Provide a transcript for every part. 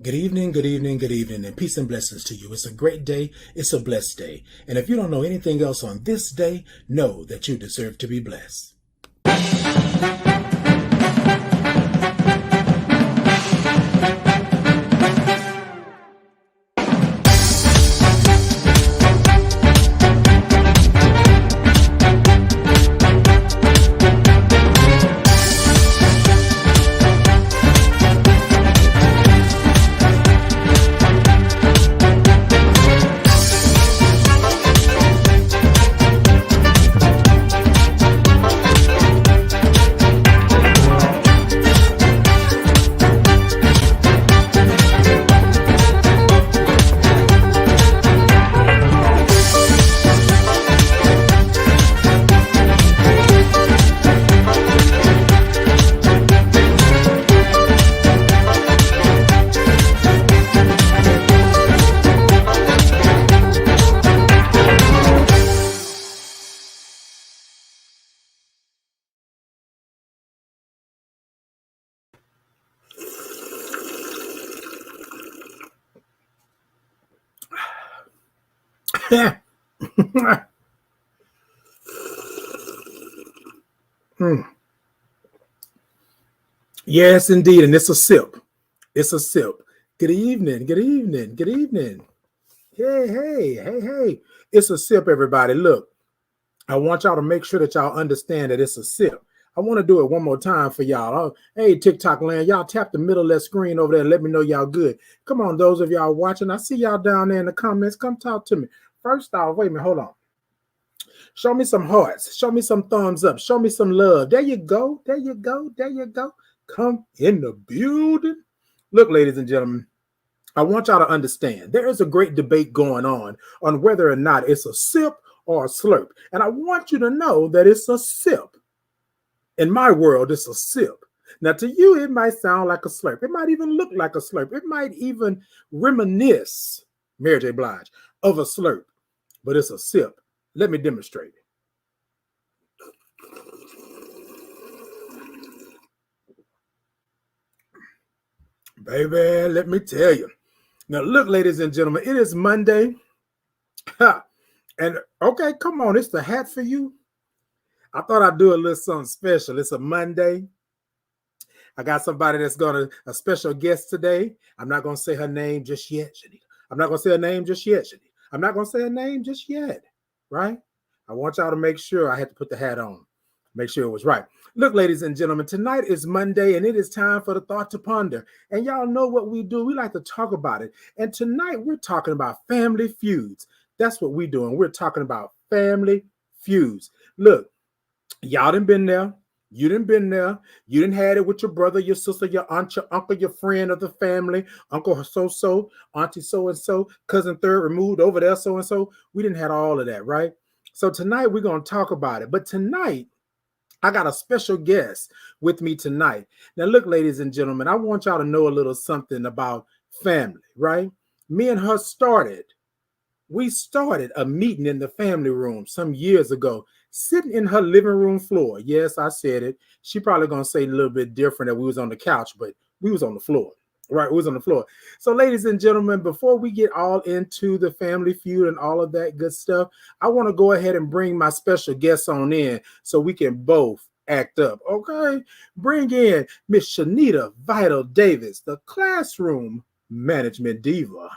Good evening, good evening, good evening, and peace and blessings to you. It's a great day. It's a blessed day. And if you don't know anything else on this day, know that you deserve to be blessed. Yes, indeed. And it's a sip. It's a sip. Good evening, good evening, good evening. Hey. It's a sip, everybody. Look, I want y'all to make sure that y'all understand that it's a sip. I want to do it one more time for y'all. Hey, TikTok land, y'all tap the middle of that screen over there and let me know y'all good. Come on, those of y'all watching. I see y'all down there in the comments. Come talk to me. First off, wait a minute, hold on. Show me some hearts. Show me some thumbs up. Show me some love. There you go. There you go. There you go. Come in the building. Look, ladies and gentlemen, I want y'all to understand there is a great debate going on whether or not it's a sip or a slurp. And I want you to know that it's a sip. In my world, it's a sip. Now, to you, it might sound like a slurp. It might even look like a slurp. It might even reminisce, Mary J. Blige, of a slurp. But it's a sip. Let me demonstrate it. Baby, let me tell you. Now, look, ladies and gentlemen, it is Monday. And okay, come on, it's the hat for you. I thought I'd do a little something special. It's a Monday. I got somebody that's a special guest today. I'm not going to say her name just yet, Shanita. I'm not going to say her name just yet, Shanita. I'm not going to say her name just yet, right? I want y'all to make sure I had to put the hat on. Make sure it was right. Look, ladies and gentlemen, tonight is Monday, and it is time for the Thought to Ponder. And y'all know what we do. We like to talk about it. And tonight, we're talking about family feuds. That's what we're doing. We're talking about family feuds. Look, y'all done been there. You done been there. You done had it with your brother, your sister, your aunt, your uncle, your friend of the family, uncle so-so, auntie so-and-so, cousin third removed over there so-and-so. We didn't have all of that, right? So tonight, we're going to talk about it. But tonight, I got a special guest with me tonight. Now, look, ladies and gentlemen, I want y'all to know a little something about family, right? Me and her we started a meeting in the family room some years ago, sitting in her living room floor. Yes, I said it. She probably going to say a little bit different that we was on the couch, but we was on the floor. Right, we was on the floor. So, ladies and gentlemen, before we get all into the family feud and all of that good stuff, I want to go ahead and bring my special guest on in so we can both act up. Okay, bring in Miss Shanita Vital Davis, the classroom management diva.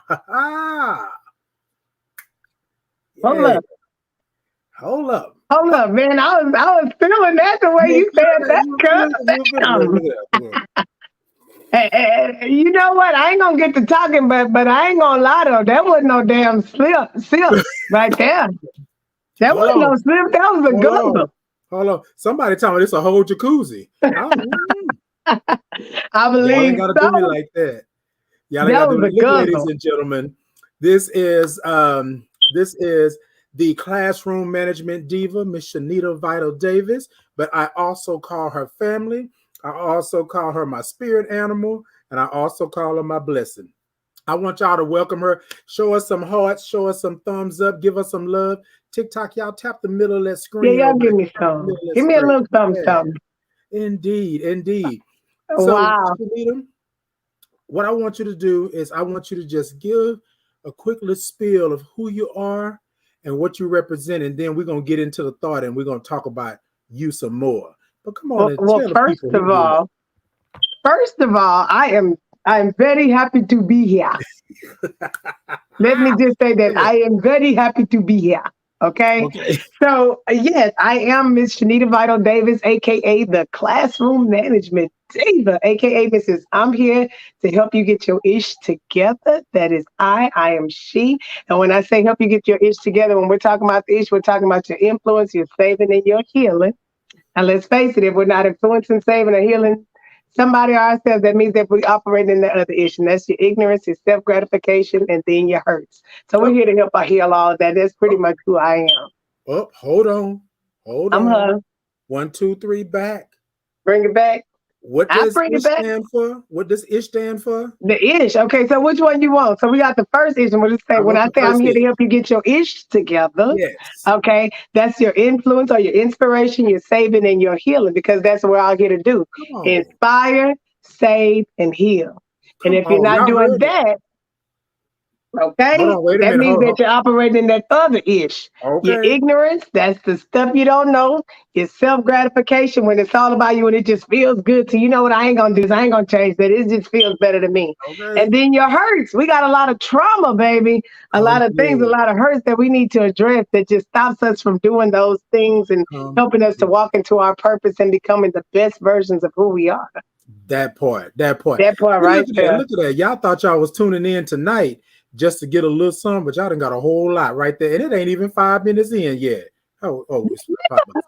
Hold up. Hold up. Hold up, man. I was feeling that the way you said that. Hey, you know what? I ain't gonna get to talking, but I ain't gonna lie though. That wasn't no damn slip right there. That wasn't no slip. That was a guzzle. Hold on. Somebody tell me this a whole jacuzzi. I believe y'all ain't gotta do me like that. Y'all ain't gotta do me. Look, ladies and gentlemen, this is the classroom management diva, Miss Shanita Vital Davis, but I also call her family. I also call her my spirit animal, and I also call her my blessing. I want y'all to welcome her. Show us some hearts. Show us some thumbs up. Give us some love. TikTok, y'all tap the middle of that screen. Yeah, y'all give me some. Give me a little something. Indeed. Wow. So, Shanita, what I want you to do is I want you to just give a quick little spiel of who you are and what you represent, and then we're gonna get into the thought and we're gonna talk about you some more. But come on and Well, tell the people who you are. first of all, I'm very happy to be here. Let me just say that I am very happy to be here. Okay. Okay. So, yes, I am Miss Shanita Vital Davis, AKA the Classroom Management Diva, AKA Mrs. I'm here to help you get your ish together. That is I am she. And when I say help you get your ish together, when we're talking about the ish, we're talking about your influence, your saving, and your healing. And let's face it, if we're not influencing, saving, or healing somebody or ourselves, that means that we operate in the other issue. And that's your ignorance, your self gratification, and then your hurts. So we're here to help heal all of that. That's pretty much who I am. Oh, hold on. I'm her. 1, 2, 3, back. Bring it back. What does ish stand for? What does ish stand for? The ish. Okay, so which one you want? So we got the first ish, and we'll just say when I say I'm here to help you get your ish together. Yes. Okay, that's your influence or your inspiration, your saving, and your healing, because that's what we're all here to do: inspire, save, and heal. And if you're not doing that, okay, that means that you're operating in that other ish. Okay. Your ignorance, that's the stuff you don't know. Your self-gratification, when it's all about you and it just feels good to you. Know what, I ain't gonna do this, I ain't gonna change that. It just feels better to me. Okay. And then your hurts. We got a lot of trauma, baby. A lot of things, a lot of hurts that we need to address that just stops us from doing those things and helping us to walk into our purpose and becoming the best versions of who we are. That part right there. Look at that. Y'all thought y'all was tuning in tonight just to get a little something, but y'all done got a whole lot right there. And it ain't even 5 minutes in yet. Oh,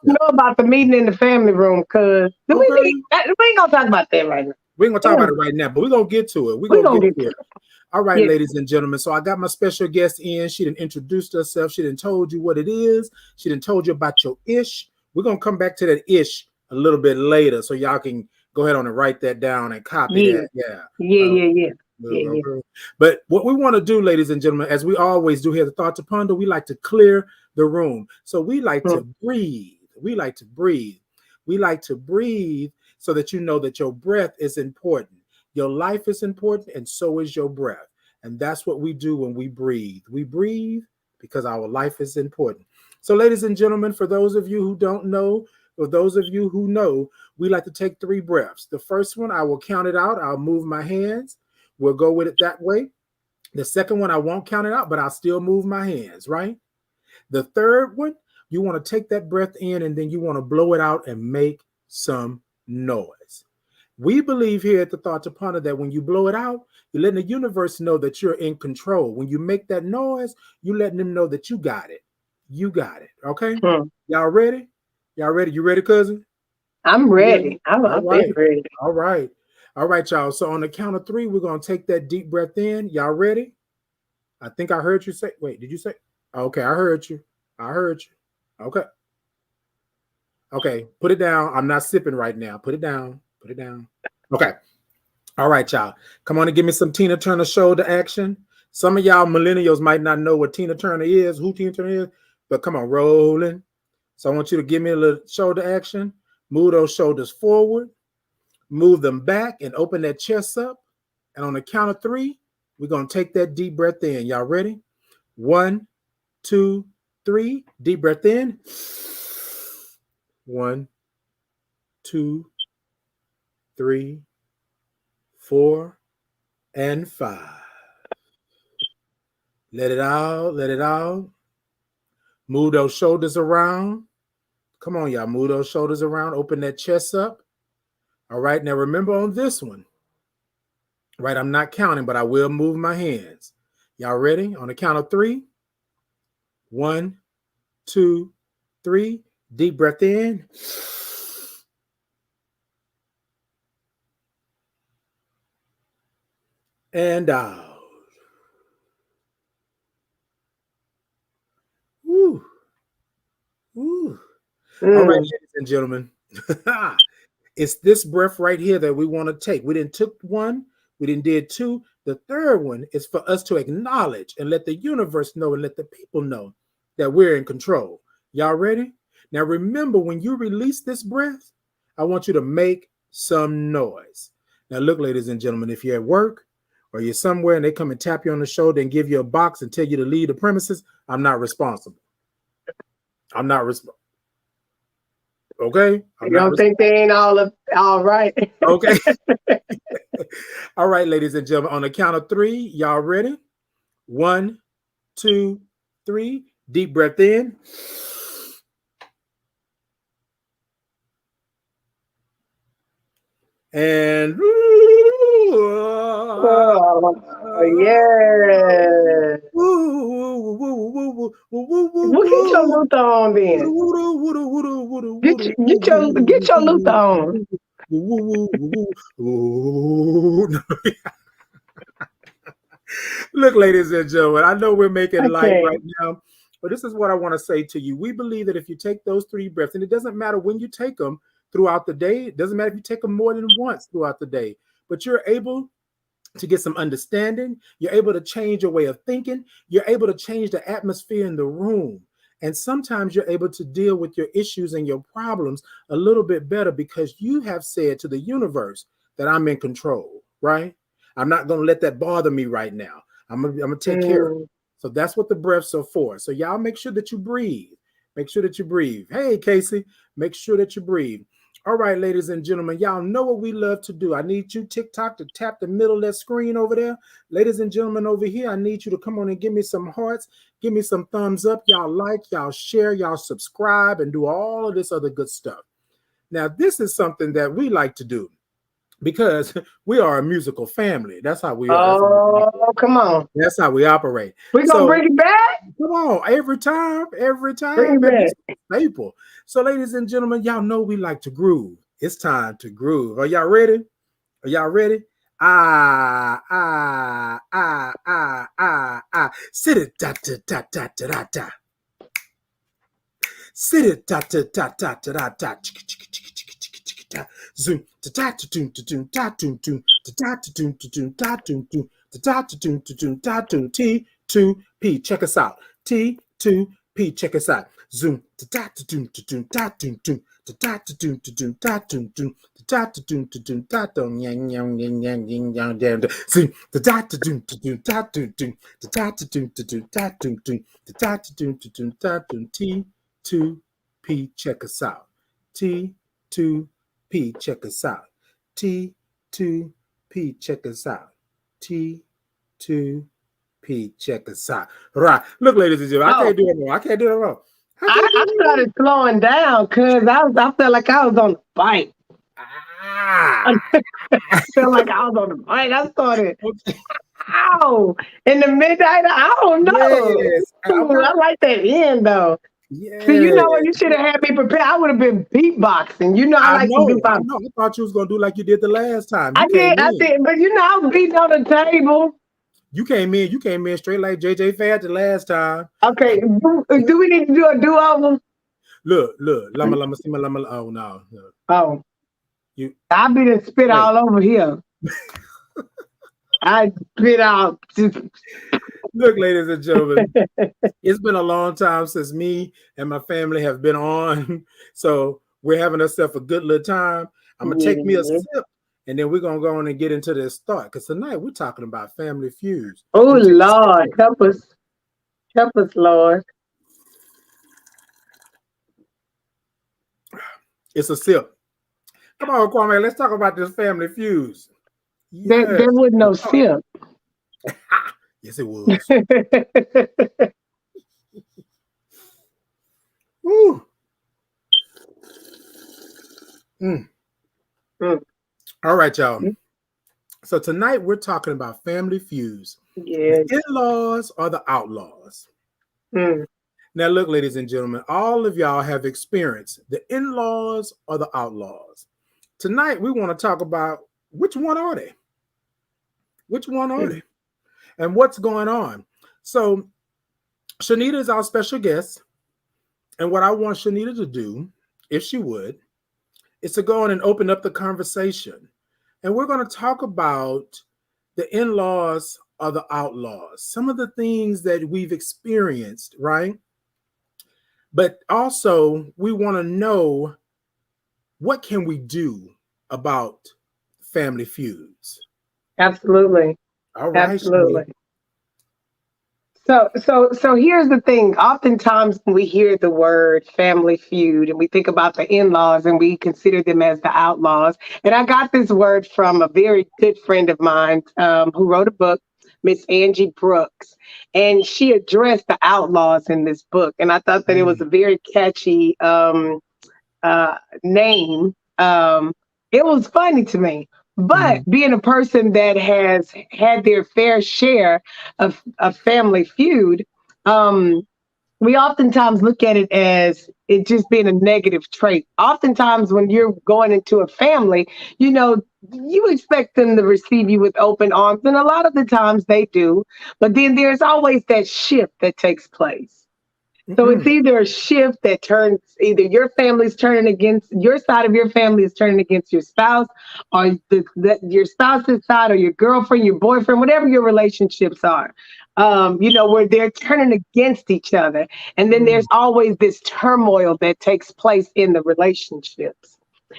know about the meeting in the family room, because we ain't gonna talk about that right now. We ain't gonna talk about it right now, but we're gonna get to it. We're gonna get to it. All right, ladies and gentlemen. So I got my special guest in. She done introduced herself. She done told you what it is. She done told you about your ish. We're gonna come back to that ish a little bit later, so y'all can go ahead on and write that down and copy that. Yeah. But what we want to do, ladies and gentlemen, as we always do here, the Thought to Ponder, we like to clear the room. So we like to breathe. We like to breathe. We like to breathe so that you know that your breath is important. Your life is important, and so is your breath. And that's what we do when we breathe. We breathe because our life is important. So, ladies and gentlemen, for those of you who don't know, or those of you who know, we like to take 3 breaths. The first one, I will count it out. I'll move my hands. We'll go with it that way. The second one, I won't count it out, but I'll still move my hands, right? The third one, you want to take that breath in and then you want to blow it out and make some noise. We believe here at the Thought to Ponder that when you blow it out, you're letting the universe know that you're in control. When you make that noise, you're letting them know that you got it. You got it. Okay? Y'all ready? Y'all ready? You ready, cousin? I'm ready. I'm ready. All right. All right, y'all. So on the count of 3, we're going to take that deep breath in. Y'all ready? I think I heard you say, wait, did you say? Okay, I heard you. Okay. Okay, put it down. I'm not sipping right now. Put it down. Okay. All right, y'all. Come on and give me some Tina Turner shoulder action. Some of y'all millennials might not know what Tina Turner is, who Tina Turner is, but come on, rolling. So I want you to give me a little shoulder action. Move those shoulders forward. Move them back and open that chest up. And on the count of 3, we're going to take that deep breath in. Y'all ready? 1, 2, 3. Deep breath in. 1, 2, 3, 4, and 5. Let it out. Move those shoulders around. Come on, y'all. Move those shoulders around. Open that chest up. All right, now remember on this one, right, I'm not counting, but I will move my hands. Y'all ready? On the count of 3. 1, 2, 3. Deep breath in. And out. Woo. All right, ladies and gentlemen. It's this breath right here that we want to take. We didn't took 1. We didn't did 2. The third one is for us to acknowledge and let the universe know and let the people know that we're in control. Y'all ready? Now, remember, when you release this breath, I want you to make some noise. Now, look, ladies and gentlemen, if you're at work, or you're somewhere and they come and tap you on the shoulder and give you a box and tell you to leave the premises, I'm not responsible. I'm not responsible. Okay? You don't think they ain't all right? Okay. All right, ladies and gentlemen, on the count of 3, y'all ready? 1, 2, 3. Deep breath in. And yeah. We'll get your Luther on then. Get your Luther on. Look, ladies and gentlemen, I know we're making light right now, but this is what I want to say to you. We believe that if you take those 3 breaths, and it doesn't matter when you take them throughout the day, it doesn't matter if you take them more than once throughout the day, but you're able to get some understanding. You're able to change your way of thinking. You're able to change the atmosphere in the room. And sometimes you're able to deal with your issues and your problems a little bit better because you have said to the universe that I'm in control, right? I'm not going to let that bother me right now. I'm going to take care of it. So that's what the breaths are for. So y'all make sure that you breathe. Make sure that you breathe. Hey, Casey, make sure that you breathe. All right, ladies and gentlemen, y'all know what we love to do. I need you, TikTok, to tap the middle of that screen over there. Ladies and gentlemen over here, I need you to come on and give me some hearts. Give me some thumbs up. Y'all like, y'all share, y'all subscribe, and do all of this other good stuff. Now, this is something that we like to do because we are a musical family. That's how we are. Oh, come on. That's how we operate. We're going to bring it back? Come on. Every time. Bring it back. Staple. So, ladies and gentlemen, y'all know we like to groove. It's time to groove. Are y'all ready? Are y'all ready? Sit it, da da da da da da. Sit it, da da da da da da. Zoom, da da da doom da doom da doom doom da da da doom da doom da doom doom da da da doom da doom da doom. T2P, check us out. T2P, check us out. Zoom, da da da doom da doom da doom doom da da da doom da doom da doom doom da da da doom da doom da doom yang yang yang yang yang yang yang. Zoom, da da da doom da doom da doom doom da da da doom da doom da doom doom da da da doom da doom da doom. T2P, check us out. T2P, check us out. T2P, check us out. T2P, check us out. Right. Look, ladies and gentlemen, I can't do it wrong. I can't do it wrong. I started slowing down because I felt like I was on the bike. I felt like I was on the bike. I started, ow, in the midnight. I don't know. Yes. I like that end, though. Yeah. See, you know what? You should have had me prepared. I would have been beatboxing. You know, I like to do I thought you was gonna do like you did the last time. I did, but you know, I was beating on the table. You came in straight like JJ Fad the last time. Okay, do we need to do a do-over? Look, lama see my lama. Oh no. Oh, I'll be the spit all over here. I spit out. Look, ladies and gentlemen, it's been a long time since me and my family have been on, so we're having ourselves a good little time. I'm gonna take me a sip, and then we're gonna go on and get into this thought. Because tonight we're talking about family feuds. Oh Lord, help us, Lord. It's a sip. Come on, Kwame, let's talk about this family feuds. Yes. There was no sip. Yes, it was. Woo. All right, y'all. So tonight we're talking about family feuds. Yes. The in-laws or the outlaws. Now, look, ladies and gentlemen, all of y'all have experienced the in-laws or the outlaws. Tonight we want to talk about which one are they? Which one are they? And what's going on? So Shanita is our special guest. And what I want Shanita to do, if she would, is to go on and open up the conversation. And we're going to talk about the in-laws or the outlaws, some of the things that we've experienced, right? But also we want to know, what can we do about family feuds? Absolutely. All right, Shanita. Absolutely. So here's the thing. Oftentimes when we hear the word family feud and we think about the in-laws and we consider them as the outlaws. And I got this word from a very good friend of mine who wrote a book, Miss Angie Brooks, and she addressed the outlaws in this book. And I thought that it was Mm, a very catchy name. It was funny to me. But mhm, being a person that has had their fair share of family feud, um, we oftentimes look at it as it just being a negative trait. Oftentimes, when you're going into a family, you know, you expect them to receive you with open arms, and a lot of the times they do. But then there's always that shift that takes place. So it's mhm. either a shift that turns either your family's turning against your side of your family is turning against your spouse, or your spouse's side, or your girlfriend, your boyfriend, whatever your relationships are. Where they're turning against each other. And then there's Mm. always this turmoil that takes place in the relationships.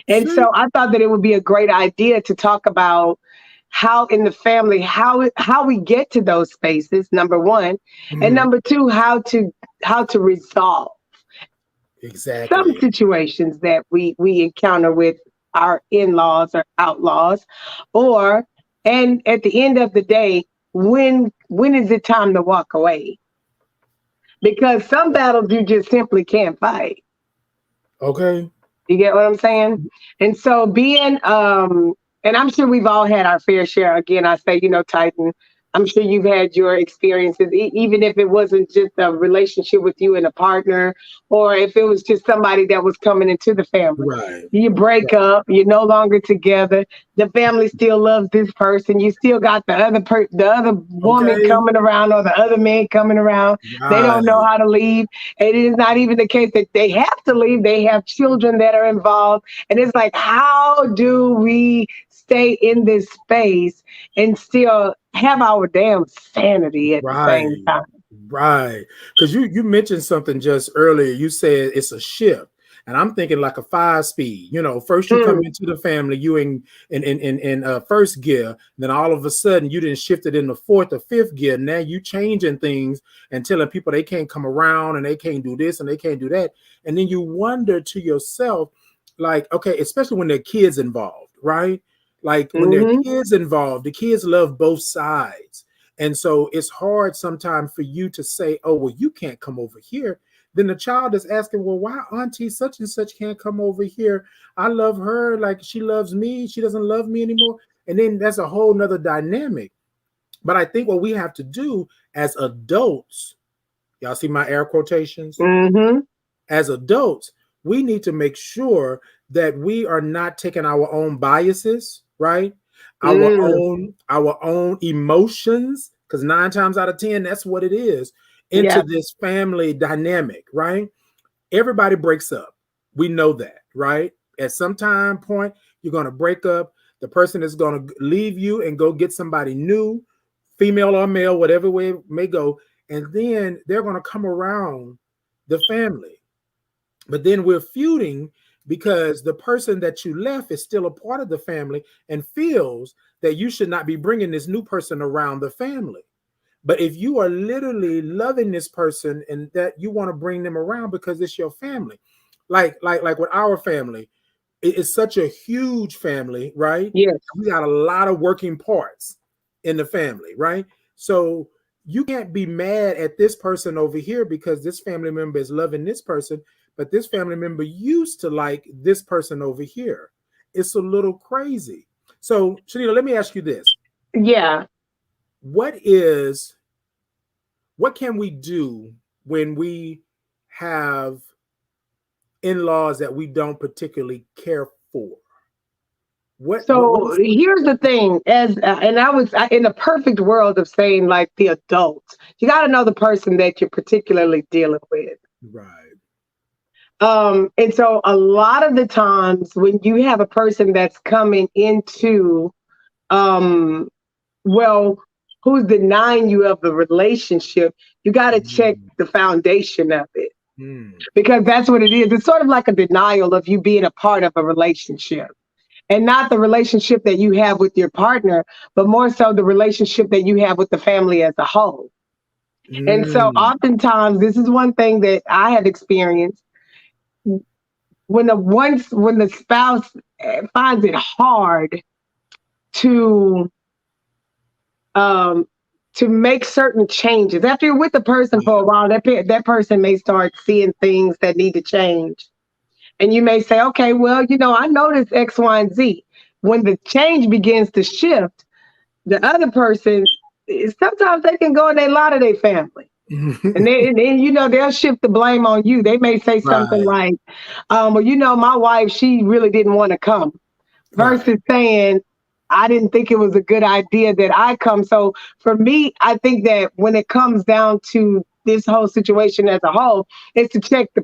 And See? so I thought that it would be a great idea to talk about how in the family how we get to those spaces, number one, and Mhm. number two, how to resolve some Exactly. situations that we encounter with our in-laws or outlaws, or and at the end of the day, when is it time to walk away? Because some battles you just simply can't fight. Okay. You get what I'm saying? And so and I'm sure we've all had our fair share. Again, I say, Titan, I'm sure you've had your experiences, even if it wasn't just a relationship with you and a partner, or if it was just somebody that was coming into the family. Right. You break Right. up, you're no longer together. The family still loves this person. You still got the other woman Okay. coming around or the other man coming around. They don't know Right. how to leave. It is not even the case that they have to leave. They have children that are involved. And it's like, how do we stay in this space and still have our damn sanity at the same Right. time? Right. Because you mentioned something just earlier. You said it's a shift. And I'm thinking like a 5 speed. First you come Mm, into the family, you in first gear, then all of a sudden you didn't shift it in the fourth or fifth gear. Now you changing things and telling people they can't come around and they can't do this and they can't do that. And then you wonder to yourself, like, okay, especially when there are kids involved, right? Like when there are mm-hmm. kids involved, the kids love both sides. And so it's hard sometimes for you to say, oh, well, you can't come over here. Then the child is asking, well, why auntie such and such can't come over here? I love her like she loves me. She doesn't love me anymore. And then that's a whole nother dynamic. But I think what we have to do as adults, y'all see my air quotations? Mm-hmm. As adults, we need to make sure that we are not taking our own biases, right? Mm. Our own emotions, because 9 times out of 10, that's what it is, into Yep. this family dynamic, right? Everybody breaks up. We know that, right? At some time point, you're going to break up. The person is going to leave you and go get somebody new, female or male, whatever way it may go. And then they're going to come around the family. But then we're feuding because the person that you left is still a part of the family and feels that you should not be bringing this new person around the family. But if you are literally loving this person and that you want to bring them around because it's your family, like with our family, it's such a huge family, right? Yes. We got a lot of working parts in the family, right? So you can't be mad at this person over here because this family member is loving this person, but this family member used to like this person over here. It's a little crazy. So, Shanita, let me ask you this. Yeah. What is what can we do when we have in-laws that we don't particularly care for? What So is here's the thing, and in the perfect world of saying like the adults, you got to know the person that you're particularly dealing with. right? And so a lot of the times when you have a person that's coming into, um, well, who's denying you of the relationship, you got to check Mm, the foundation of it mm, because that's what it is. It's sort of like a denial of you being a part of a relationship. and not the relationship that you have with your partner, but more so the relationship that you have with the family as a whole. And so oftentimes this is one thing that I have experienced when the spouse finds it hard to make certain changes. After you're with the person for a while, that person may start seeing things that need to change. And you may say, okay, well, I noticed X, Y, and Z. When the change begins to shift, the other person, sometimes they can go and they lie to their family. And then they'll shift the blame on you. They may say something like, well, my wife, she really didn't want to come. Versus saying, I didn't think it was a good idea that I come. So for me, I think that when it comes down to this whole situation as a whole, is to check the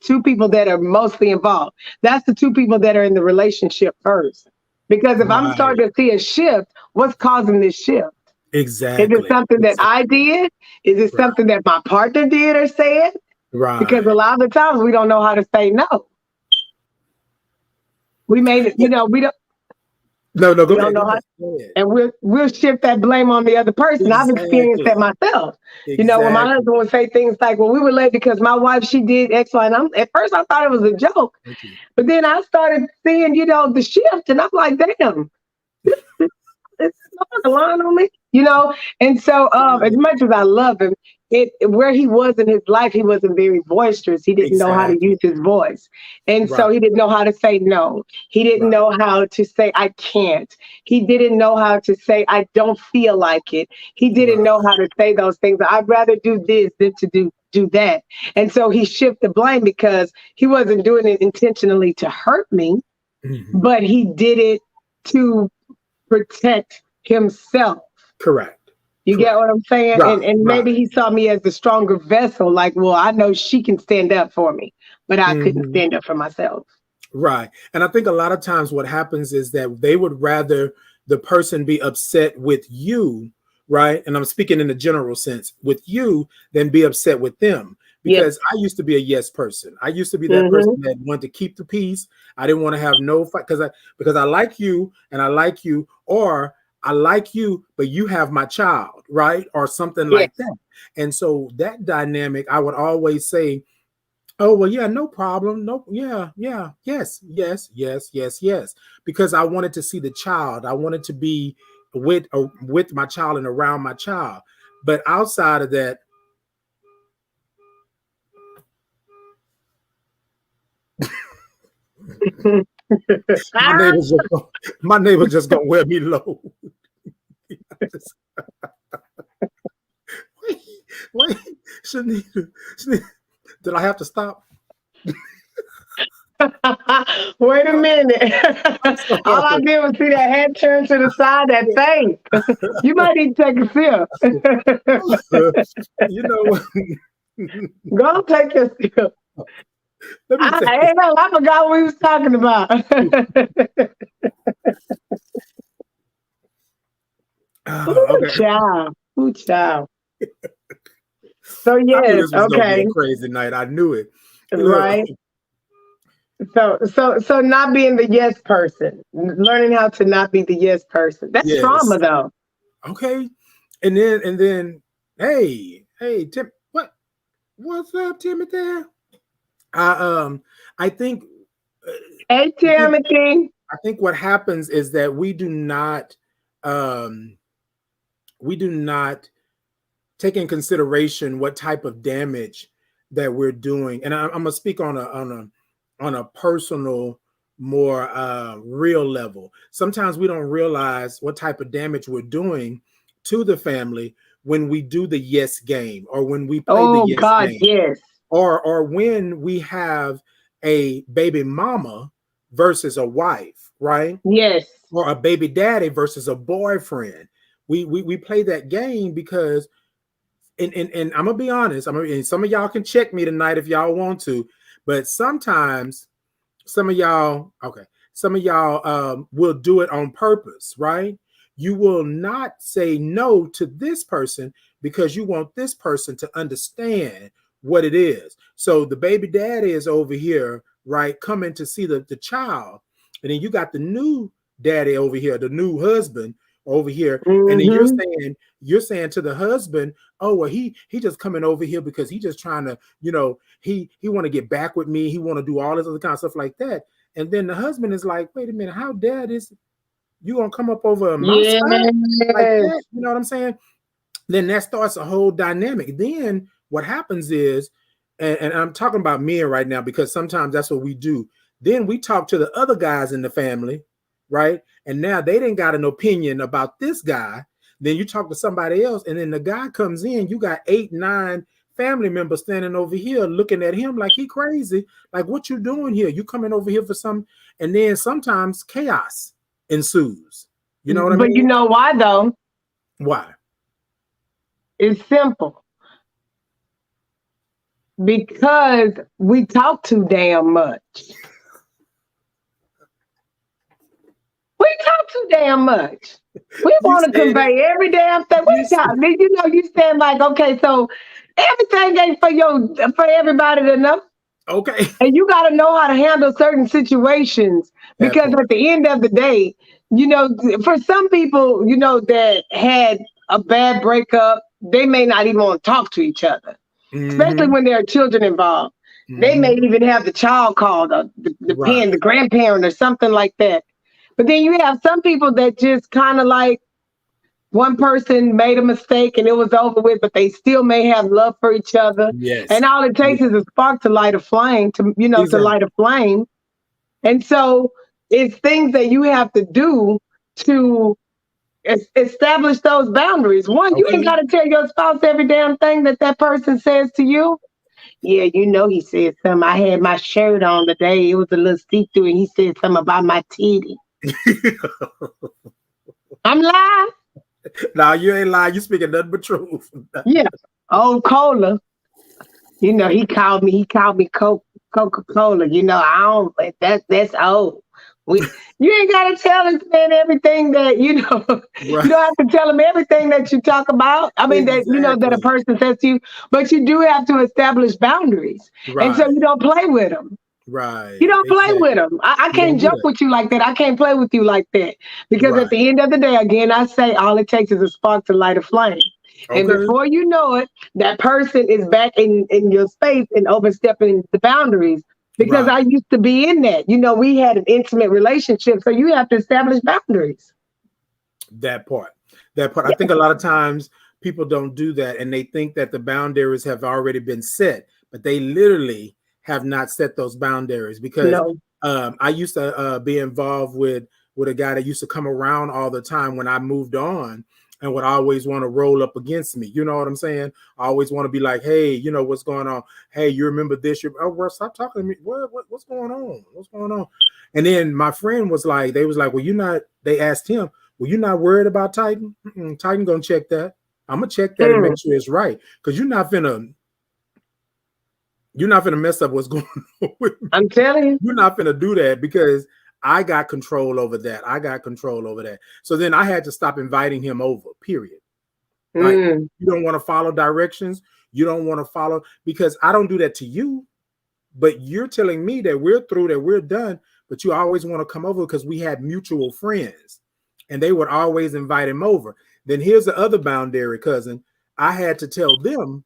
two people that are mostly involved. That's the two people that are in the relationship first. Because if I'm starting to see a shift, what's causing this shift? Exactly. Is it something that I did? Is it something that my partner did or said? Right. Because a lot of the times we don't know how to say no. We made it, we don't. No, go we don't know how, and we'll shift that blame on the other person. I've experienced that myself. When my husband would say things like, "Well, we were late because my wife, she did X, Y," and at first I thought it was a joke, but then I started seeing, the shift, and I'm like, "Damn, it's not a line on me," And so, as much as I love him, where he was in his life, he wasn't very boisterous. He didn't know how to use his voice. And so he didn't know how to say no. He didn't know how to say, I can't. He didn't know how to say, I don't feel like it. He didn't know how to say those things. I'd rather do this than to do that. And so he shifted the blame because he wasn't doing it intentionally to hurt me, but he did it to protect himself. Correct. You get what I'm saying? And maybe he saw me as the stronger vessel, like, well, I know she can stand up for me, but I couldn't stand up for myself. Right. And I think a lot of times what happens is that they would rather the person be upset with you, right? And I'm speaking in the general sense, with you, than be upset with them. Because I used to be a yes person. I used to be that person that wanted to keep the peace. I didn't want to have no fight because I like you and I like you, or I like you, but you have my child, right? Or something like that. And so that dynamic, I would always say, oh, well, yeah, no problem. No, yes. Because I wanted to see the child. I wanted to be with my child and around my child. But outside of that, my neighbor's just gonna wear me low. wait, Shanita, did I have to stop? Wait a minute. All I did was see that head turn to the side, that thing. You might need to take a sip. You know, go take a sip. I forgot what we was talking about. Ooh, child. So yes, I knew this was gonna be a crazy night. I knew it. Right. So not being the yes person, learning how to not be the yes person. That's trauma, though. Okay, and then, hey, Tim, what's up, Timothy? I think. Hey, Timothy. I think what happens is that we do not take in consideration what type of damage that we're doing, and I'm gonna speak on a personal, more real level. Sometimes we don't realize what type of damage we're doing to the family when we do the yes game, or when we play the yes game, or when we have a baby mama versus a wife, right? Yes. Or a baby daddy versus a boyfriend. We play that game because, and I'm gonna be honest, and some of y'all can check me tonight if y'all want to, but sometimes some of y'all will do it on purpose, right? You will not say no to this person because you want this person to understand what it is. So the baby daddy is over here, right, coming to see the child, and then you got the new daddy over here, the new husband over here, and then you're saying to the husband, oh well, he just coming over here because he just trying to, he want to get back with me, he want to do all this other kind of stuff like that. And then the husband is like, wait a minute, how dad is you gonna come up over my side like that? You know what I'm saying? Then that starts a whole dynamic. Then what happens is, and I'm talking about men right now because sometimes that's what we do. Then we talk to the other guys in the family, right? And now they didn't got an opinion about this guy. Then you talk to somebody else, and then the guy comes in, you got 8, 9 family members standing over here looking at him like he crazy. Like, what you doing here? You coming over here for some, and then sometimes chaos ensues. You know what I mean? But you know why though? Why? It's simple. Because we talk too damn much. We talk too damn much. We want to convey every damn thing. We talk. You stand like, okay, so everything ain't for everybody to know. Okay. And you got to know how to handle certain situations because at the end of the day, for some people, that had a bad breakup, they may not even want to talk to each other, especially when there are children involved. They may even have the child called the parent, the grandparent or something like that. But then you have some people that just kind of like one person made a mistake and it was over with, but they still may have love for each other. Yes. And all it takes is a spark to light a flame, to light a flame. And so it's things that you have to do to establish those boundaries. One, you ain't got to tell your spouse every damn thing that person says to you. Yeah, he said something. I had my shirt on today. It was a little see-through, and he said something about my titty. I'm lying. No, you ain't lying. You speaking nothing but truth. Yeah. Old Cola. He called me Coca-Cola. I don't, that's old. You ain't got to tell this man everything that, you don't have to tell him everything that you talk about. I mean, that a person says to you, but you do have to establish boundaries. Right. And so you don't play with them. Right. You don't play with them. I can't joke with you like that. I can't play with you like that. Because at the end of the day, again, I say all it takes is a spark to light a flame. Okay. And before you know it, that person is back in your space and overstepping the boundaries. Because I used to be in that. We had an intimate relationship. So you have to establish boundaries. That part. Yeah. I think a lot of times people don't do that. And they think that the boundaries have already been set. But they literally have not set those boundaries. Because I used to be involved with a guy that used to come around all the time when I moved on. And would always want to roll up against me. You know what I'm saying? I always want to be like, hey, what's going on? Hey, you remember this? Oh, well, stop talking to me. What's going on? What's going on? And then my friend was like, they asked him, well, you're not worried about Titan? Titan gonna check that. I'm gonna check that and make sure it's right. Because you're not finna mess up what's going on with me. I'm telling you. You're not finna do that because I got control over that. So then I had to stop inviting him over, period. Like, you don't want to follow directions. You don't want to follow, because I don't do that to you. But you're telling me that we're through, that we're done. But you always want to come over because we had mutual friends. And they would always invite him over. Then here's the other boundary, cousin. I had to tell them,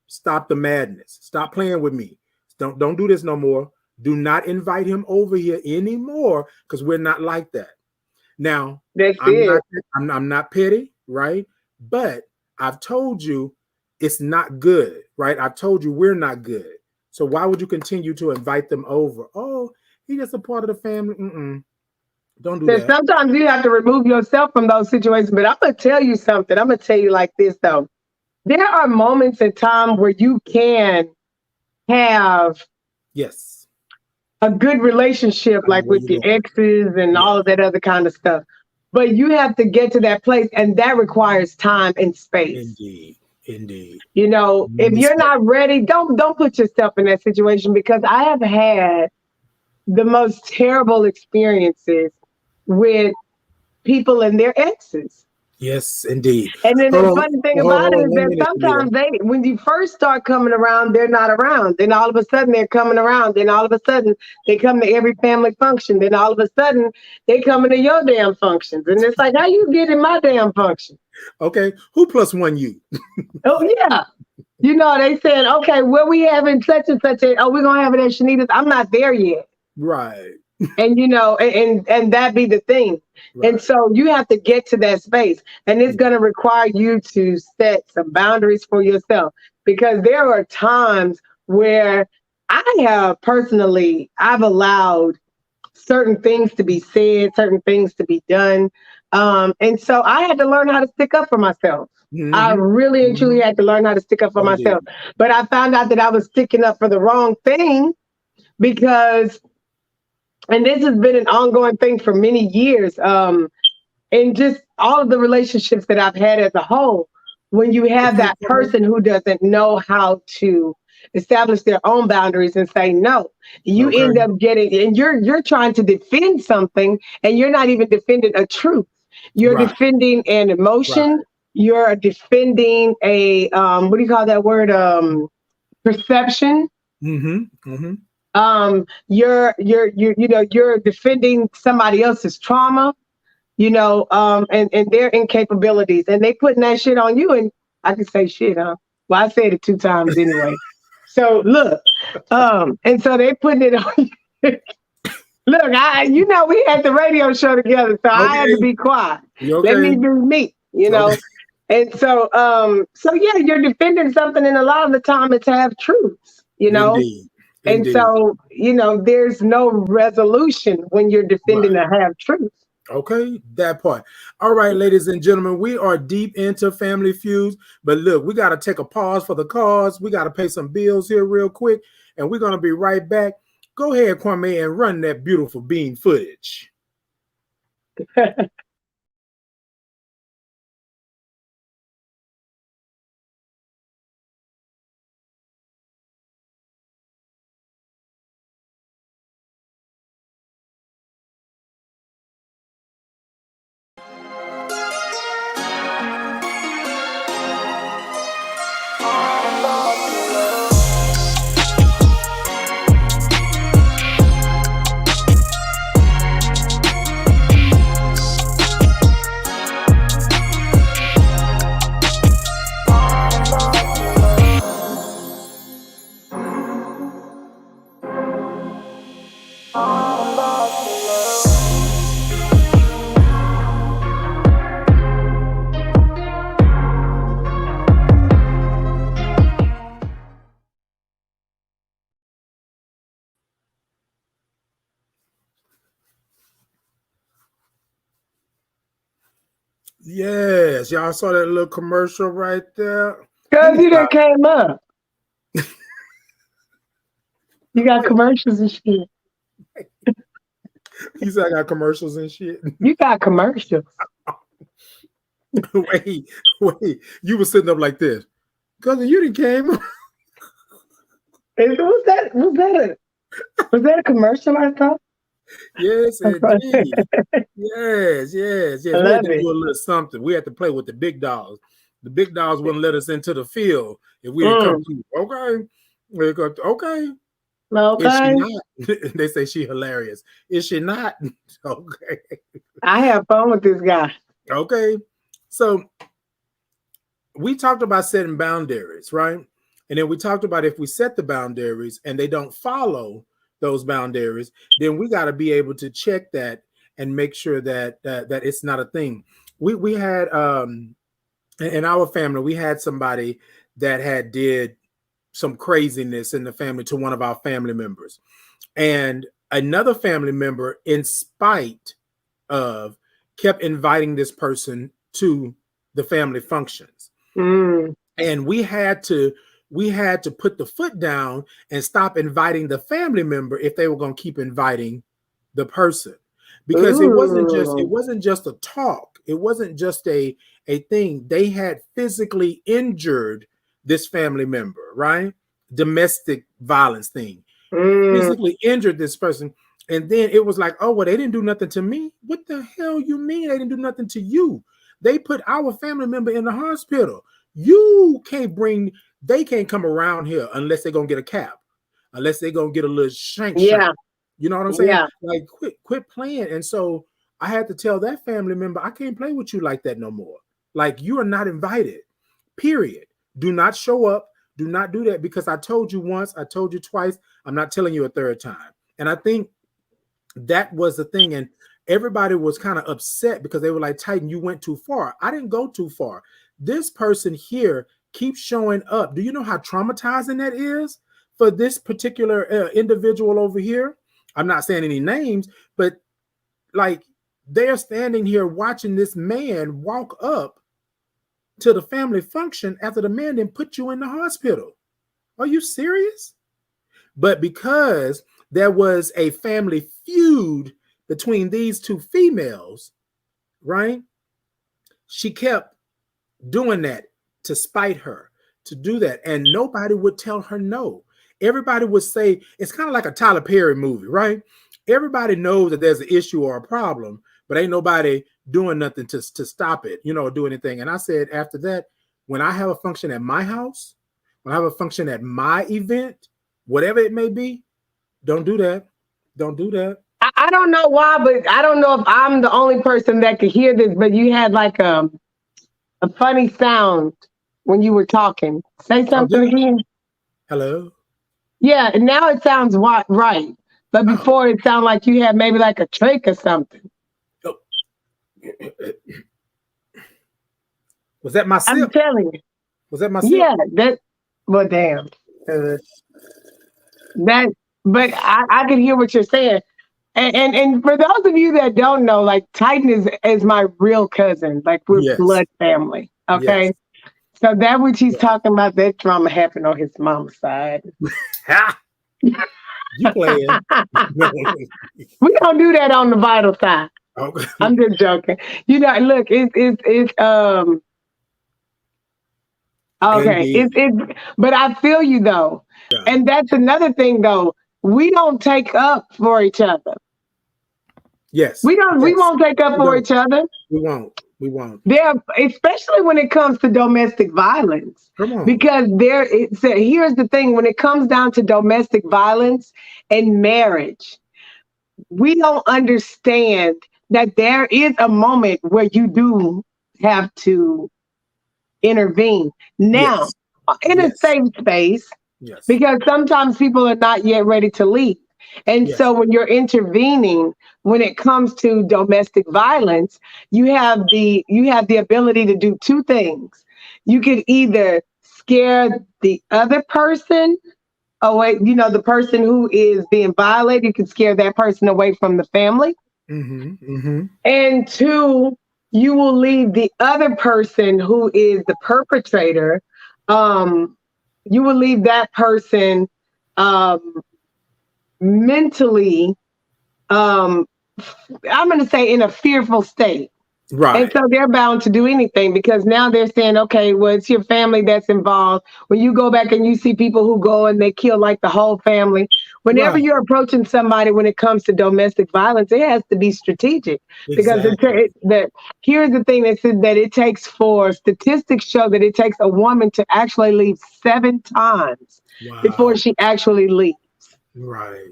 stop the madness. Stop playing with me. Don't do this no more. Do not invite him over here anymore because we're not like that. Now, I'm not petty, right? But I've told you it's not good, right? I've told you we're not good. So why would you continue to invite them over? Oh, he's just a part of the family. Don't do that. Sometimes you have to remove yourself from those situations. But I'm going to tell you something. I'm going to tell you like this, though. There are moments in time where you can have a good relationship, like with your exes and all of that other kind of stuff. But you have to get to that place, and that requires time and space. Indeed. If you're not ready, don't put yourself in that situation, because I have had the most terrible experiences with people and their exes. Yes, indeed. And then Hold the on, funny thing hold on, about hold it on is 1 that minute, sometimes Shanita. when you first start coming around, they're not around. Then all of a sudden they're coming around. Then all of a sudden they come to every family function. Then all of a sudden they coming to your damn functions. And it's like, how you get in my damn function? Okay, who plus one you? Oh yeah. You know, they said, okay, where we having such and such a, oh, we're gonna have it at Shanita's. I'm not there yet. Right, And you know, and that be the thing. And right. so you have to get to that space, and it's going to require you to set some boundaries for yourself, because there are times where I have personally, I've allowed certain things to be said, certain things to be done, and so I had to learn how to stick up for myself. I Mm-hmm. really and truly Mm-hmm. had to learn how to stick up for Indeed. myself. But I found out that I was sticking up for the wrong thing, because, and this has been an ongoing thing for many years, and just all of the relationships that I've had as a whole, when you have Okay, that come on. person who doesn't know how to establish their own boundaries and say no, you Okay, end up getting, and you're trying to defend something, and you're not even defending a truth. You're right, defending an emotion. right. You're defending a what do you call that word? Perception. Mm-hmm. Mm-hmm. You're defending somebody else's trauma, and their incapabilities, and they putting that shit on you. And I can say shit, huh? Well, I said it 2 times anyway. So look, and so they putting it on you. Look, we had the radio show together, so I had to Okay, be quiet. you Let me okay? do me, Okay, And so yeah, you're defending something, and a lot of the time it's half truths. indeed, And indeed. so, there's no resolution when you're defending Right. a half truth. Okay, that part. All right, ladies and gentlemen, we are deep into family feuds, but look, we got to take a pause for the cause. We got to pay some bills here real quick, and we're going to be right back. Go ahead, Kwame, and run that beautiful bean footage. Yes, y'all saw that little commercial right there. Let Because me you done stop. came up. You got commercials and shit. You said I got commercials and shit. You got commercials. wait. You were sitting up like this. Cousin, you didn't came. Was that a commercial I thought? Yes, indeed. I Yes. We had love to it. do a little something. We had to play with the big dogs. The big dogs wouldn't let us into the field if we didn't come Mm, to. Okay. We go, okay. Is she okay. not? They say she hilarious. Is she not? Okay. I have fun with this guy. Okay. So we talked about setting boundaries, right? And then we talked about if we set the boundaries and they don't follow those boundaries, then we got to be able to check that and make sure that it's not a thing. We had in our family, we had somebody that had did some craziness in the family to one of our family members. And another family member, in spite of, kept inviting this person to the family functions. Mm. And we had to put the foot down and stop inviting the family member if they were going to keep inviting the person, because it Ooh. wasn't just a talk, it wasn't just a thing. They had physically injured this family member, right? Domestic violence thing, Mm. physically injured this person. And then it was like, oh, well, they didn't do nothing to me. What the hell you mean they didn't do nothing to you? They put our family member in the hospital. They can't come around here unless they're gonna get a cap, unless they're gonna get a little shank. Yeah. You know what I'm saying? Yeah. Like, quit playing. And so I had to tell that family member, I can't play with you like that no more. Like, you are not invited. Period. Do not show up. Do not do that, because I told you once, I told you twice. I'm not telling you a third time. And I think that was the thing. And everybody was kind of upset because they were like, Titan, you went too far. I didn't go too far. This person here keeps showing up. Do you know how traumatizing that is for this particular individual over here? I'm not saying any names, but like, they're standing here watching this man walk up to the family function after the man didn't put you in the hospital. Are you serious? But because there was a family feud between these two females, right? She kept doing that to spite her, to do that. And nobody would tell her no. Everybody would say, it's kind of like a Tyler Perry movie, right? Everybody knows that there's an issue or a problem, but ain't nobody doing nothing to stop it, do anything. And I said, after that, when I have a function at my house, when I have a function at my event, whatever it may be, don't do that. Don't do that. I don't know why, but I don't know if I'm the only person that could hear this, but you had like a funny sound when you were talking. Say something again. Hello? Yeah, and now it sounds right. But before it sounded like you had maybe like a trach or something. Oh. Was that my sip? I'm telling you. Was that my sip? Yeah, well, damn. But I can hear what you're saying. And for those of you that don't know, like, Titan is my real cousin. Like, we're blood family. Okay. Yes. So that which he's talking about, that drama happened on his mom's side. You playing. We don't do that on the vital side. Okay. I'm just joking. Look, it's okay. But I feel you though. Yeah. And that's another thing though. We don't take up for each other. Yes. We won't take up for each other. We won't. There, especially when it comes to domestic violence. Come on. Because here's the thing, when it comes down to domestic violence and marriage, we don't understand that there is a moment where you do have to intervene. Now, in a safe space, because sometimes people are not yet ready to leave. And so when you're intervening, when it comes to domestic violence, you have the ability to do two things. You could either scare the other person away, the person who is being violated, you can scare that person away from the family. Mm-hmm, mm-hmm. And two, you will leave the other person who is the perpetrator, you will leave that person mentally, I'm going to say, in a fearful state. Right. And so they're bound to do anything, because now they're saying, okay, well, it's your family that's involved. When you go back and you see people who go and they kill like the whole family, whenever you're approaching somebody when it comes to domestic violence, it has to be strategic. Exactly. Because here's the thing that says that it takes, for statistics show that it takes a woman to actually leave 7 times before she actually leaves. Right.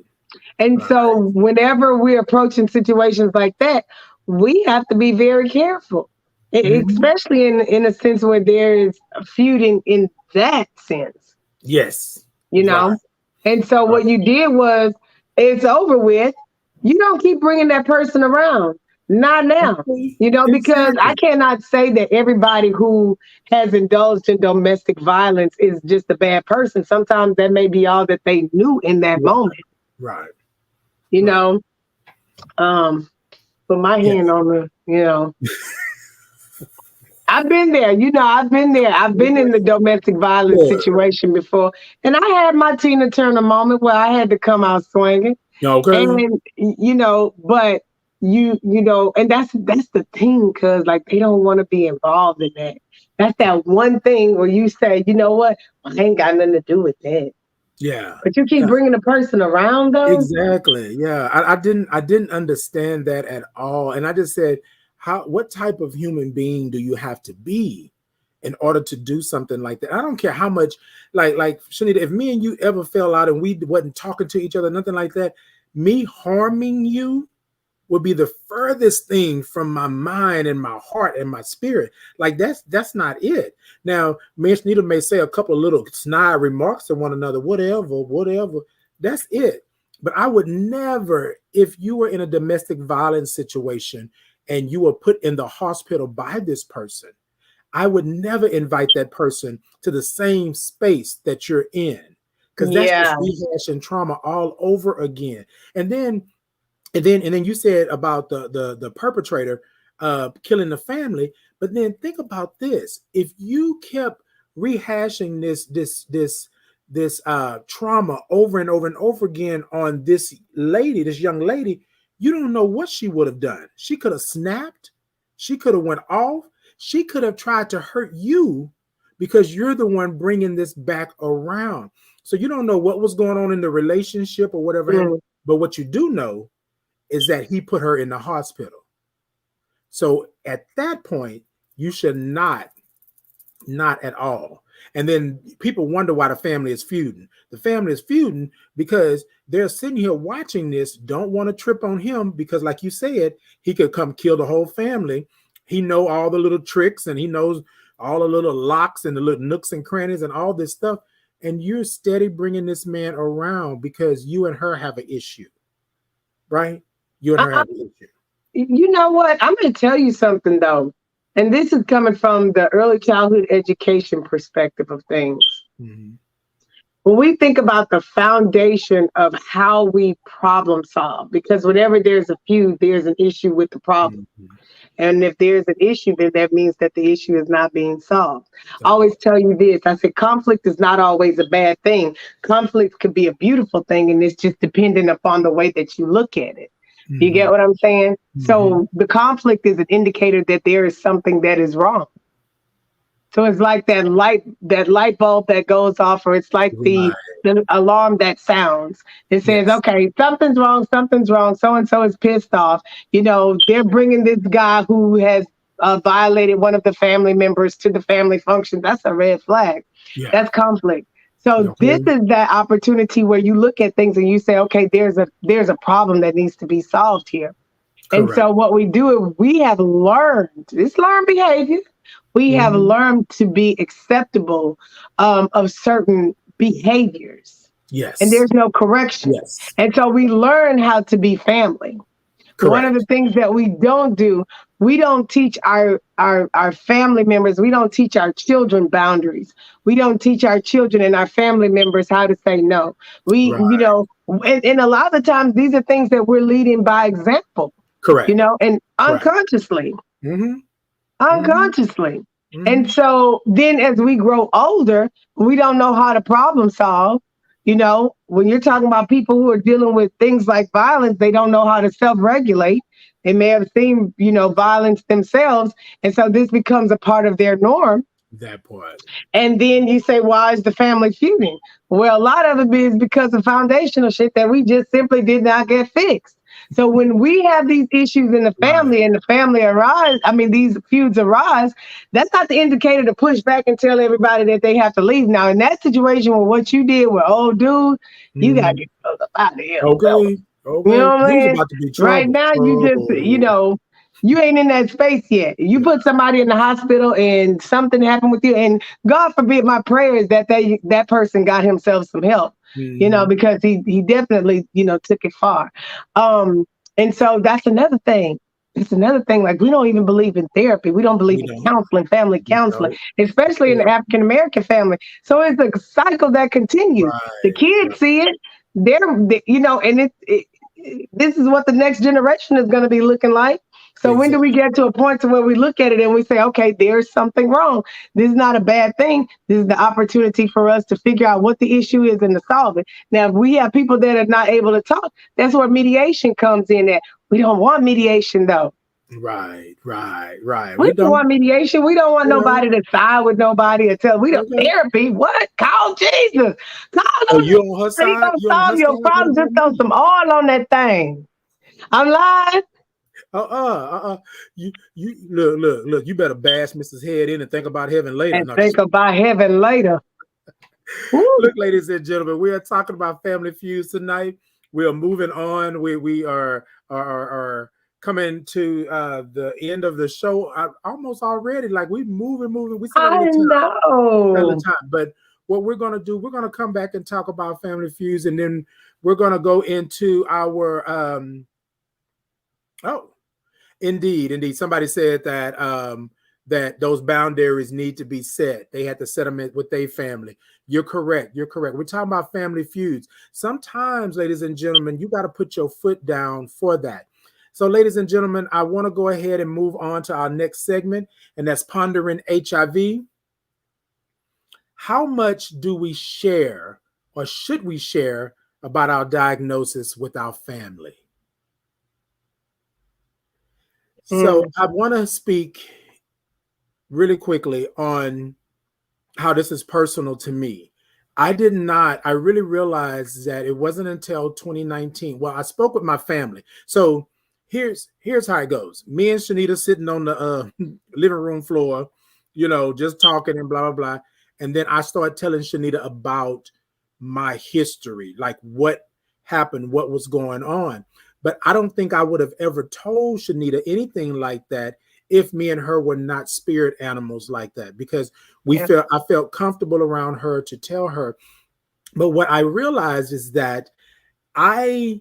And so whenever we're approaching situations like that, we have to be very careful, especially in a sense where there is a feuding in that sense. Yes. Right. And so what you did was, it's over with. You don't keep bringing that person around. Not now, because I cannot say that everybody who has indulged in domestic violence is just a bad person. Sometimes that may be all that they knew in that moment. Right. Put my hand on the, I've been there. I've been there. I've been in the domestic violence situation before. And I had my Tina Turner moment where I had to come out swinging. Okay. And, but and that's the thing, because like, they don't want to be involved in that. That's that one thing where you say, you know what? I ain't got nothing to do with that. Yeah. But you keep bringing a person around though. Exactly. Yeah. I didn't understand that at all. And I just said, what type of human being do you have to be in order to do something like that? I don't care how much, like Shanita, if me and you ever fell out and we wasn't talking to each other, nothing like that, me harming you would be the furthest thing from my mind and my heart and my spirit. Like that's not it. Now, me and Shanita may say a couple of little snide remarks to one another, whatever. That's it. But I would never, if you were in a domestic violence situation and you were put in the hospital by this person, I would never invite that person to the same space that you're in, because that's just rehashing trauma all over again. And then you said about the perpetrator killing the family, but then think about this: if you kept rehashing this trauma over and over and over again on this young lady, you don't know what she would have done. She could have snapped. She could have went off. She could have tried to hurt you because you're the one bringing this back around. So you don't know what was going on in the relationship or whatever. But what you do know is that he put her in the hospital. So at that point, you should not at all. And then people wonder why the family is feuding. The family is feuding because they're sitting here watching this, don't want to trip on him because, like you said, he could come kill the whole family. He know all the little tricks and he knows all the little locks and the little nooks and crannies and all this stuff. And you're steady bringing this man around because you and her have an issue, right? You and her have an issue. You know what? I'm going to tell you something, though. And this is coming from the early childhood education perspective of things. Mm-hmm. When we think about the foundation of how we problem solve, because whenever there's a feud, there's an issue with the problem. Mm-hmm. And if there's an issue, then that means that the issue is not being solved. I always tell you this. I said, conflict is not always a bad thing. Conflict could be a beautiful thing, and it's just dependent upon the way that you look at it. Mm-hmm. You get what I'm saying? Mm-hmm. So the conflict is an indicator that there is something that is wrong. So it's like that light bulb that goes off, or it's like the alarm that sounds. It says, okay, something's wrong, so-and-so is pissed off. You know, they're bringing this guy who has violated one of the family members to the family function. That's a red flag. Yeah. That's conflict. So this is that opportunity where you look at things and you say, okay, there's a problem that needs to be solved here. Correct. And so what we do is we have learned, it's learned behavior. We have learned to be acceptable of certain behaviors. Yes. And there's no correction. Yes. And so we learn how to be family. Correct. One of the things that we don't do, we don't teach our family members, we don't teach our children boundaries. We don't teach our children and our family members how to say no. You know, and a lot of the times these are things that we're leading by example. Correct. You know, and unconsciously. Mm-hmm. Unconsciously. Mm-hmm. And so then as we grow older, we don't know how to problem solve. You know, when you're talking about people who are dealing with things like violence, they don't know how to self-regulate. They may have seen, you know, violence themselves. And so this becomes a part of their norm. That part. And then you say, why is the family feuding? Well, a lot of it is because of foundational shit that we just simply did not get fixed. So when we have these issues in the family and the family these feuds arise, that's not the indicator to push back and tell everybody that they have to leave. Now, in that situation where what you did with old dude, you got to get out of here. Okay. You know what I mean? Right now, you just, you know, you ain't in that space yet. You put somebody in the hospital and something happened with you. And God forbid, my prayer is that that person got himself some help. You know, because he definitely, you know, took it far. And so that's another thing. It's another thing. Like, we don't even believe in therapy. We don't believe in counseling, family counseling, especially in the African-American family. So it's a cycle that continues. Right. The kids see it. You know, and this is what the next generation is going to be looking like. So when do we get to a point to where we look at it and we say, okay, there's something wrong. This is not a bad thing. This is the opportunity for us to figure out what the issue is and to solve it. Now, if we have people that are not able to talk, that's where mediation comes in at. We don't want mediation, though. Right. We don't want mediation. We don't want nobody to side with nobody or tell. We don't therapy. What? Call Jesus. Call him. You on her side? He gonna solve your problem. Just throw some oil on that thing. I'm lying. You look. You better bash Mrs. Head in and think about heaven later. And No, think about heaven later. look, ladies and gentlemen, we are talking about family feuds tonight. We are moving on. We are coming to the end of the show almost already. Like we moving. We still got a I little time. know. But what we're gonna do, we're gonna come back and talk about family feuds, and then we're gonna go into our oh, indeed. Somebody said that that those boundaries need to be set. They had to set them with their family. You're correct. We're talking about family feuds. Sometimes, ladies and gentlemen, you got to put your foot down for that. So, ladies and gentlemen, I want to go ahead and move on to our next segment, and that's Pondering HIV. How much do we share, or should we share, about our diagnosis with our family? So I want to speak really quickly on how this is personal to me. I really realized that it wasn't until 2019. Well, I spoke with my family. So here's how it goes. Me and Shanita sitting on the living room floor, just talking and blah, blah, blah. And then I started telling Shanita about my history, like what happened, what was going on. But I don't think I would have ever told Shanita anything like that if me and her were not spirit animals like that, because I felt comfortable around her to tell her. But what I realized is that I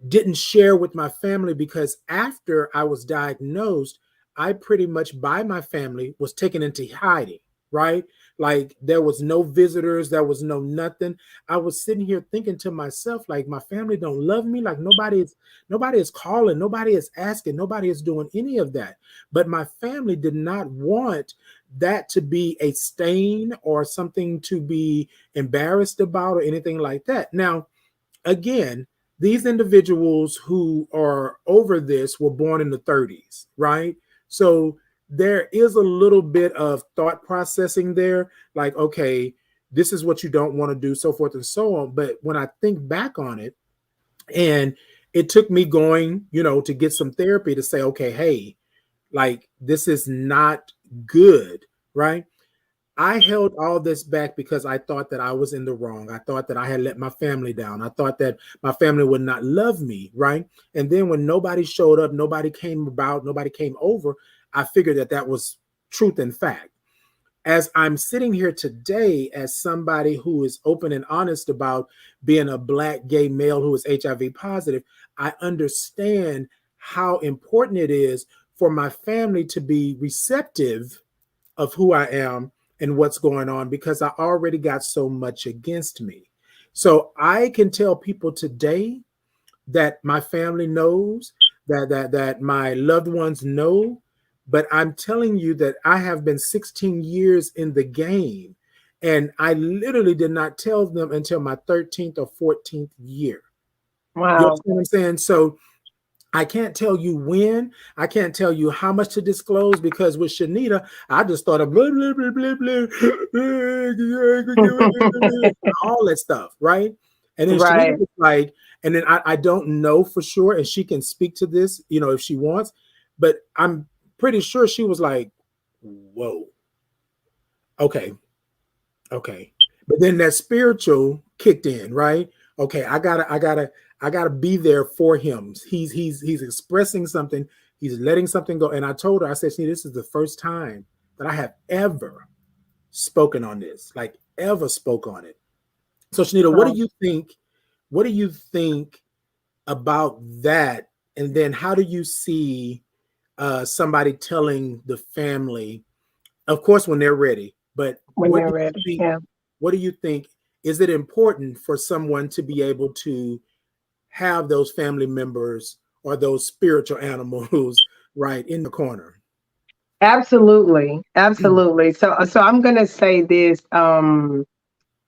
didn't share with my family because after I was diagnosed, I pretty much by my family was taken into hiding, right? Like there was no visitors, there was no nothing. I was sitting here thinking to myself, like my family don't love me, like nobody is calling, nobody is asking, nobody is doing any of that. But my family did not want that to be a stain or something to be embarrassed about or anything like that. Now, again, these individuals who are over this were born in the 30s, right? So there is a little bit of thought processing there, like, okay, this is what you don't want to do, so forth and so on. But when I think back on it, and it took me going, to get some therapy to say, okay, hey, like this is not good, right? I held all this back because I thought that I was in the wrong. I thought that I had let my family down. I thought that my family would not love me, right? And then when nobody showed up, nobody came over, I figured that was truth and fact. As I'm sitting here today as somebody who is open and honest about being a Black gay male who is HIV positive, I understand how important it is for my family to be receptive of who I am and what's going on, because I already got so much against me. So I can tell people today that my family knows, that my loved ones know, but I'm telling you that I have been 16 years in the game, and I literally did not tell them until my 13th or 14th year. Wow. You know what I'm saying? So I can't tell you when, I can't tell you how much to disclose, because with Shanita, I just thought of blah, blah, blah, blah, blah, all that stuff, right? And then Shanita was like, and then I don't know for sure, and she can speak to this, if she wants, but I'm pretty sure she was like, whoa, okay. But then that spiritual kicked in, right? Okay, I gotta be there for him. He's expressing something, he's letting something go. And I told her, I said, this is the first time that I have ever spoken on this, like ever spoke on it. So Shanita, what do you think? What do you think about that? And then how do you see somebody telling the family, of course, when they're ready, but when they're ready, what do you think? Is it important for someone to be able to have those family members or those spiritual animals right in the corner? Absolutely. So I'm going to say this. I'm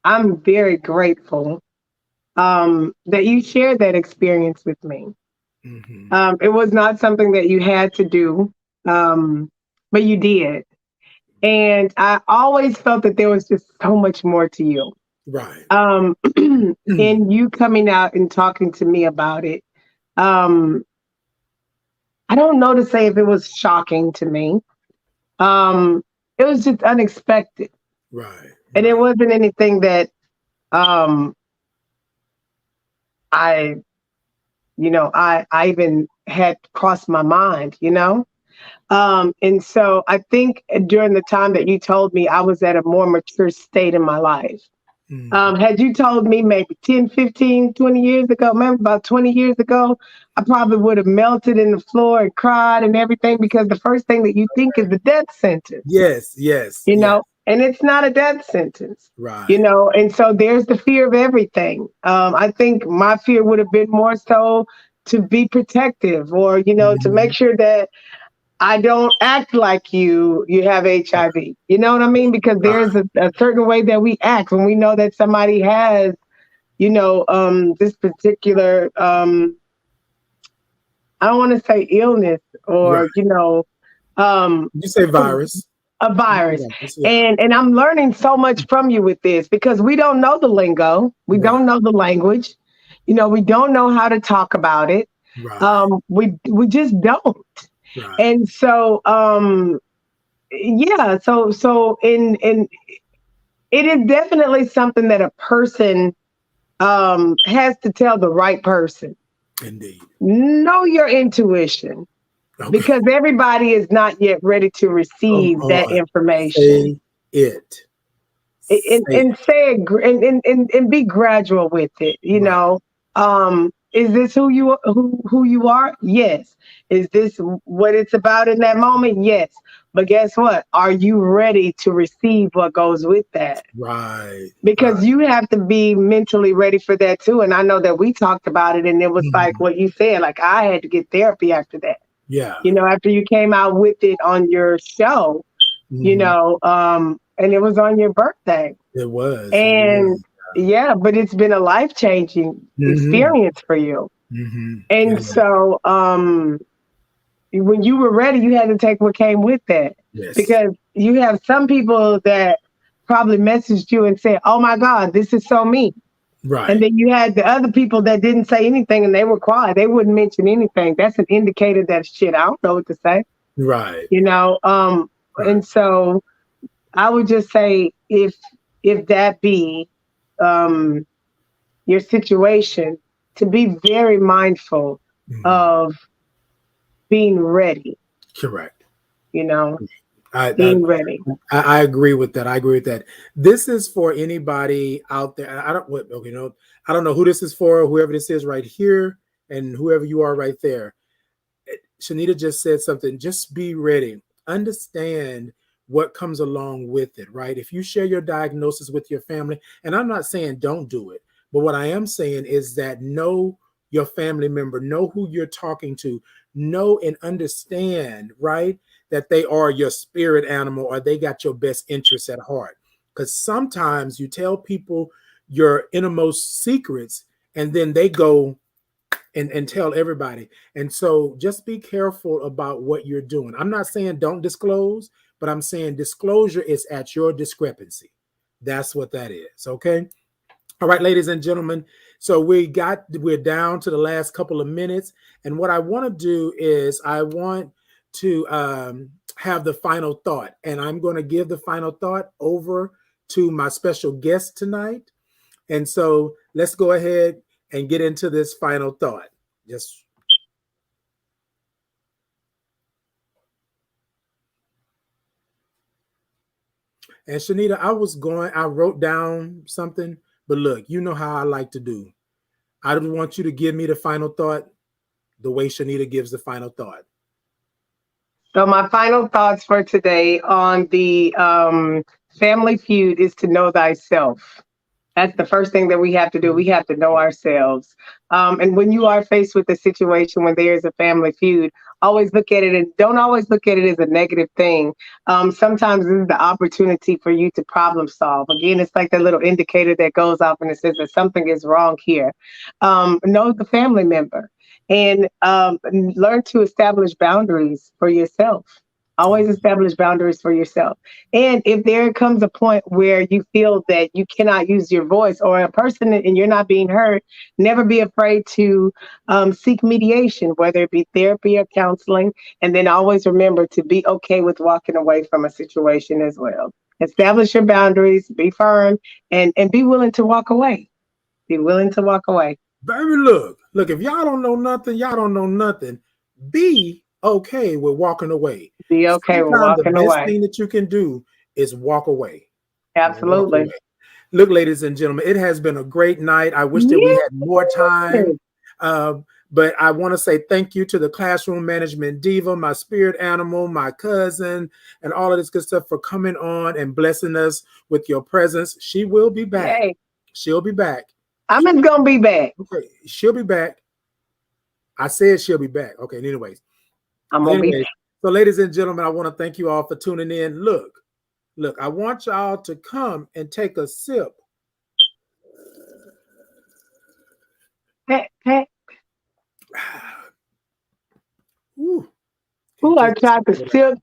very grateful that you shared that experience with me. Mm-hmm. It was not something that you had to do, but you did. And I always felt that there was just so much more to you. Right. And you coming out and talking to me about it, I don't know to say if it was shocking to me. Um, it was just unexpected. Right. And it Right. wasn't anything that um I, I even had crossed my mind, And so I think during the time that you told me, I was at a more mature state in my life. Mhm. Had you told me maybe 10, 15, 20 years ago, remember about 20 years ago, I probably would have melted in the floor and cried and everything, because the first thing that you think is the death sentence, Yes. Yes. Yes. and it's not a death sentence, Right. and so there's the fear of everything. I think my fear would have been more so to be protective, or, to make Mhm. sure that I don't act like you have HIV. You know what I mean? Because Right. there's a certain way that we act when we know that somebody has, this particular, I don't want to say illness, Right. or, um, You say virus. a You say virus. virus. Yeah. And I'm learning so much from you with this, because we don't know the lingo. We Right. don't know the language. We don't know how to talk about it. Right. We just don't. Right. And so, yeah, so in it is definitely something that a person has to tell the right person. Indeed. Know your intuition, Okay. because everybody is not yet ready to Come receive that on. information. Say it. Say And it. say it, and be gradual with it. Right. Is this who you are? Yes. Is this what it's about in that moment? Yes. But guess what? Are you ready to receive what goes with that? Right. Because Right. you have to be mentally ready for that too. And I know that we talked about it, and it was like Mhm. what you said, like I had to get therapy after that. Yeah. After you came out with it on your show, Mhm. and it was on your birthday. It was. It And was. yeah, but it's been a life-changing Mhm. experience for you. Mhm. And Yeah. so when you were ready, you had to take what came with that. Yes. Because you have some people that probably messaged you and said, "Oh my God, this is so me." And Right. then you had the other people that didn't say anything, and they were quiet. They wouldn't mention anything. That's an indicator that shit, I don't know what to say. Right. You know? Right. And so I would just say, if that be um your situation, to be very mindful Mhm. of being ready, Correct. you know, I, I being ready. I agree with that. I agree with that. This is for anybody out there. I don't what okay, I don't know who this is for, whoever this is right here, and whoever you are right there. Shanita just said something. Just be ready. Understand what comes along with it, right? If you share your diagnosis with your family, and I'm not saying don't do it, but what I am saying is that know your family member, know who you're talking to, know and understand, right? That they are your spirit animal or they got your best interests at heart. Because sometimes you tell people your innermost secrets and then they go and tell everybody. And so just be careful about what you're doing. I'm not saying don't disclose, but I'm saying disclosure is at your discrepancy. That's what that is. Okay. All right, ladies and gentlemen. So we're down to the last couple of minutes. And what I want to do is I want to have the final thought. And I'm going to give the final thought over to my special guest tonight. And so let's go ahead and get into this final thought. Just and Shanita, I wrote down something, but look, you know how I like to do. I don't want you to give me the final thought the way Shanita gives the final thought. So my final thoughts for today on the family feud is to know thyself. That's the first thing that we have to do. We have to know ourselves. And when you are faced with a situation when there is a family feud, always look at it, and don't always look at it as a negative thing. Sometimes this is the opportunity for you to problem solve. Again, it's like that little indicator that goes off and it says that something is wrong here. Know the family member, and learn to establish boundaries for yourself. Always establish boundaries for yourself. And if there comes a point where you feel that you cannot use your voice or a person and you're not being heard, never be afraid to seek mediation, whether it be therapy or counseling. And then always remember to be okay with walking away from a situation as well. Establish your boundaries, be firm, and be willing to walk away. Be willing to walk away. Baby, look, if y'all don't know nothing, y'all don't know nothing. Be okay with walking away. Be okay with Sometimes the walking best away. thing that you can do is walk away. Absolutely. Walk away. Look, ladies and gentlemen, it has been a great night. I wish that we had more time. But I want to say thank you to the Classroom Management Diva, my spirit animal, my cousin, and all of this good stuff for coming on and blessing us with your presence. She will be back. Yay. She'll be back. I'm just going to be back. Okay, she'll be back. I said she'll be back. Okay, anyways. So ladies and gentlemen, I want to thank you all for tuning in. Look, I want y'all to come and take a sip. Ooh, I tried to sip.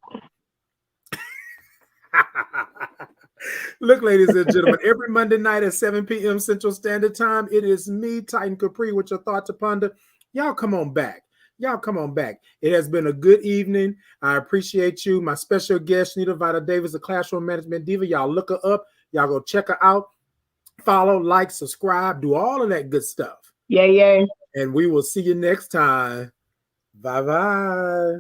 Look, ladies and gentlemen, every Monday night at 7 p.m. Central Standard Time, it is me, Titan Capri, with your thought to ponder. Y'all come on back. It has been a good evening. I appreciate you. My special guest, Shanita Davis, the Classroom Management Diva. Y'all look her up. Y'all go check her out. Follow, like, subscribe, do all of that good stuff. Yeah. And we will see you next time. Bye-bye.